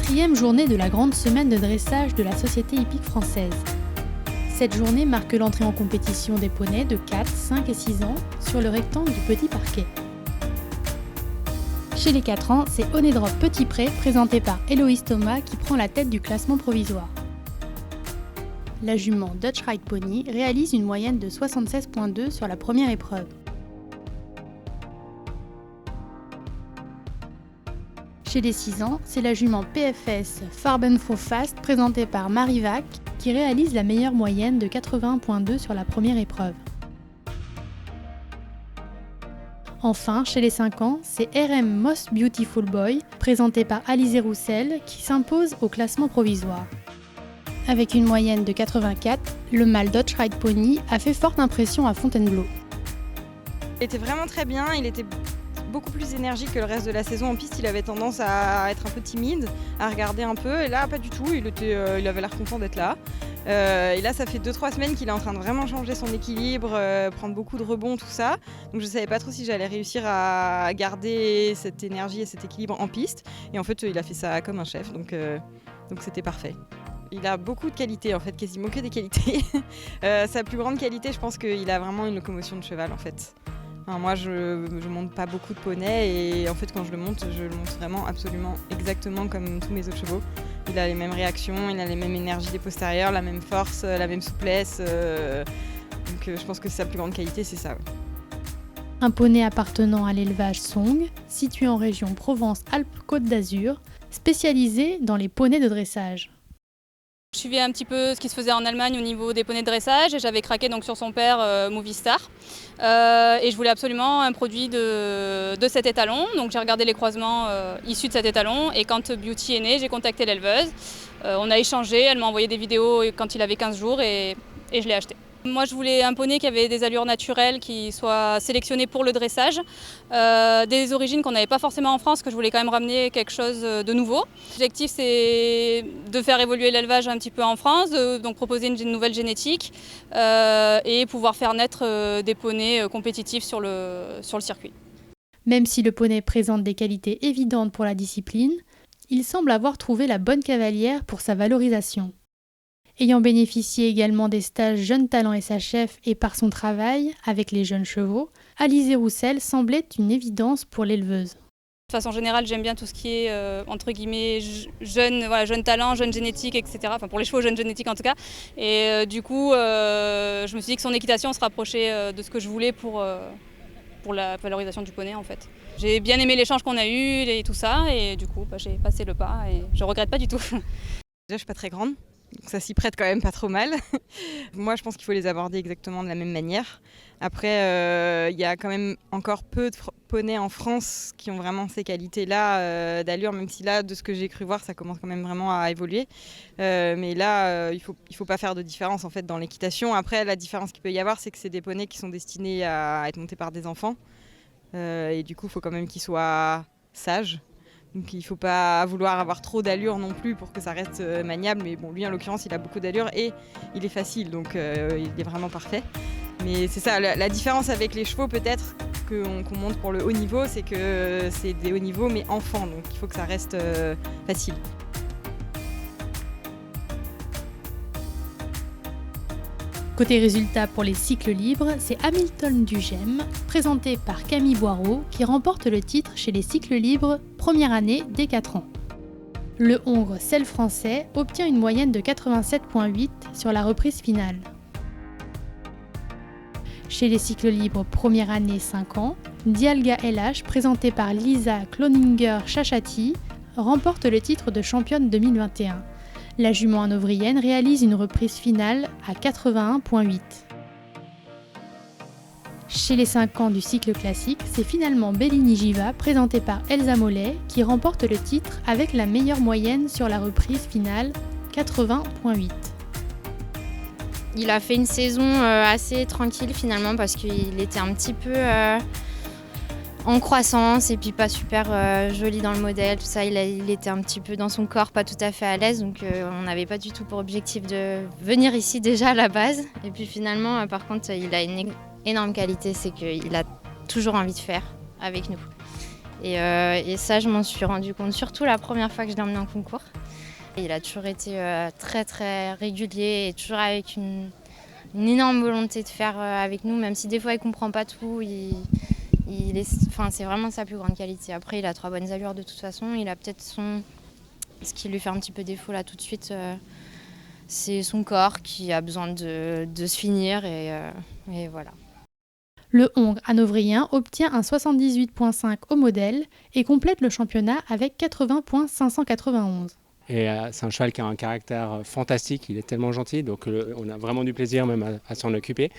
4e journée de la grande semaine de dressage de la Société hippique française. Cette journée marque l'entrée en compétition des poneys de 4, 5 et 6 ans sur le rectangle du Petit Parquet. Chez les 4 ans, c'est Honey Drop Petit Pré, présenté par Héloïse Thomas, qui prend la tête du classement provisoire. La jument Dutch Ride Pony réalise une moyenne de 76,2 sur la première épreuve. Chez les 6 ans, c'est la jument PFS Farbenfro Fast, présentée par Marie Vac, qui réalise la meilleure moyenne de 81,2 sur la première épreuve. Enfin, chez les 5 ans, c'est RM Most Beautiful Boy, présenté par Alizé Roussel, qui s'impose au classement provisoire. Avec une moyenne de 84, le mâle Dutch Ride Pony a fait forte impression à Fontainebleau. Il était vraiment très bien, il était beaucoup plus énergique que le reste de la saison. En piste, il avait tendance à être un peu timide, à regarder un peu, et là, pas du tout, il avait l'air content d'être là. Et là, ça fait 2-3 semaines qu'il est en train de vraiment changer son équilibre, prendre beaucoup de rebonds, tout ça. Donc je ne savais pas trop si j'allais réussir à garder cette énergie et cet équilibre en piste. Et en fait, il a fait ça comme un chef, donc c'était parfait. Il a beaucoup de qualités, en fait, quasiment que des qualités. Sa plus grande qualité, je pense qu'il a vraiment une locomotion de cheval, en fait. Enfin, moi, je monte pas beaucoup de poney et en fait, quand je le monte vraiment absolument exactement comme tous mes autres chevaux. Il a les mêmes réactions, il a les mêmes énergies des postérieurs, la même force, la même souplesse. Donc je pense que sa plus grande qualité, c'est ça. Ouais. Un poney appartenant à l'élevage Song, situé en région Provence-Alpes-Côte d'Azur, spécialisé dans les poneys de dressage. Je suivais un petit peu ce qui se faisait en Allemagne au niveau des poneys de dressage et j'avais craqué donc sur son père Movistar. Et je voulais absolument un produit de cet étalon. Donc j'ai regardé les croisements issus de cet étalon et quand Beauty est né, j'ai contacté l'éleveuse. On a échangé, elle m'a envoyé des vidéos quand il avait 15 jours et je l'ai acheté. Moi, je voulais un poney qui avait des allures naturelles, qui soit sélectionné pour le dressage, des origines qu'on n'avait pas forcément en France, que je voulais quand même ramener quelque chose de nouveau. L'objectif, c'est de faire évoluer l'élevage un petit peu en France, donc proposer une nouvelle génétique et pouvoir faire naître des poneys compétitifs sur le circuit. Même si le poney présente des qualités évidentes pour la discipline, il semble avoir trouvé la bonne cavalière pour sa valorisation. Ayant bénéficié également des stages Jeunes Talents SHF et par son travail avec les jeunes chevaux, Alizé Roussel semblait une évidence pour l'éleveuse. De façon générale, j'aime bien tout ce qui est entre guillemets jeune talent, jeune génétique, etc. Enfin pour les chevaux, jeune génétique en tout cas. Et du coup, je me suis dit que son équitation se rapprochait de ce que je voulais pour la valorisation du poney en fait. J'ai bien aimé l'échange qu'on a eu et tout ça, et du coup, j'ai passé le pas et je regrette pas du tout. Déjà, je suis pas très grande. Donc ça s'y prête quand même pas trop mal. Moi, je pense qu'il faut les aborder exactement de la même manière. Après, il y a quand même encore peu de poneys en France qui ont vraiment ces qualités-là d'allure, même si là, de ce que j'ai cru voir, ça commence quand même vraiment à évoluer. Mais là, il faut pas faire de différence en fait dans l'équitation. Après, la différence qu'il peut y avoir, c'est que c'est des poneys qui sont destinés à être montés par des enfants. Et du coup, il faut quand même qu'ils soient sages. Donc il ne faut pas vouloir avoir trop d'allure non plus pour que ça reste maniable. Mais bon, lui en l'occurrence, il a beaucoup d'allure et il est facile, donc il est vraiment parfait. Mais c'est ça, la différence avec les chevaux peut-être qu'on monte pour le haut niveau, c'est que c'est des hauts niveaux mais enfants, donc il faut que ça reste facile. Côté résultat pour les cycles libres, c'est Hamilton du Gemme, présenté par Camille Boireau, qui remporte le titre chez les cycles libres première année dès 4 ans. Le Hongre Sel français obtient une moyenne de 87,8 sur la reprise finale. Chez les cycles libres première année 5 ans, Dialga LH, présenté par Lisa Cloninger-Chachati, remporte le titre de championne 2021. La jument hanovrienne réalise une reprise finale à 81,8. Chez les 5 ans du cycle classique, c'est finalement Bellini Giva, présenté par Elsa Mollet, qui remporte le titre avec la meilleure moyenne sur la reprise finale, 80,8. Il a fait une saison assez tranquille finalement parce qu'il était un petit peu en croissance et puis pas super joli dans le modèle, tout ça. Il était un petit peu dans son corps, pas tout à fait à l'aise, donc on n'avait pas du tout pour objectif de venir ici déjà à la base. Et puis finalement, par contre, il a une énorme qualité, c'est qu'il a toujours envie de faire avec nous. Et ça, je m'en suis rendu compte, surtout la première fois que je l'ai emmené en concours. Et il a toujours été très très régulier et toujours avec une énorme volonté de faire avec nous, même si des fois il ne comprend pas tout. C'est vraiment sa plus grande qualité. Après, il a 3 bonnes allures de toute façon. Il a peut-être ce qui lui fait un petit peu défaut là tout de suite, c'est son corps qui a besoin de se finir et voilà. Le Hongre hanovérien obtient un 78.5 au modèle et complète le championnat avec 80.591. Et c'est un cheval qui a un caractère fantastique, il est tellement gentil, donc on a vraiment du plaisir même à s'en occuper.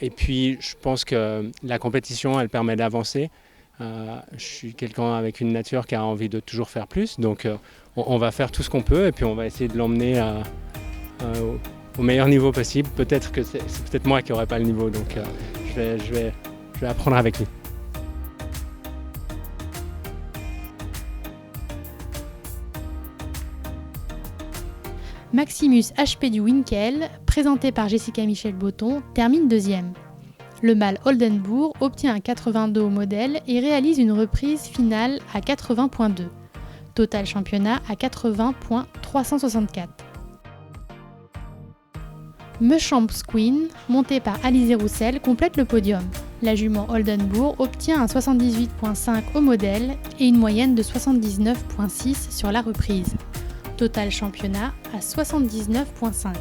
Et puis je pense que la compétition, elle permet d'avancer. Je suis quelqu'un avec une nature qui a envie de toujours faire plus, donc on va faire tout ce qu'on peut et puis on va essayer de l'emmener au meilleur niveau possible. Peut-être que c'est peut-être moi qui n'aurai pas le niveau, donc je vais apprendre avec lui. Maximus HP du Winkel, présenté par Jessica Michel-Botton, termine 2e. Le mâle Oldenburg obtient un 82 au modèle et réalise une reprise finale à 80.2. Total championnat à 80.364. Mechamps Queen, montée par Alizé Roussel, complète le podium. La jument Oldenburg obtient un 78.5 au modèle et une moyenne de 79.6 sur la reprise. Total championnat à 79.5.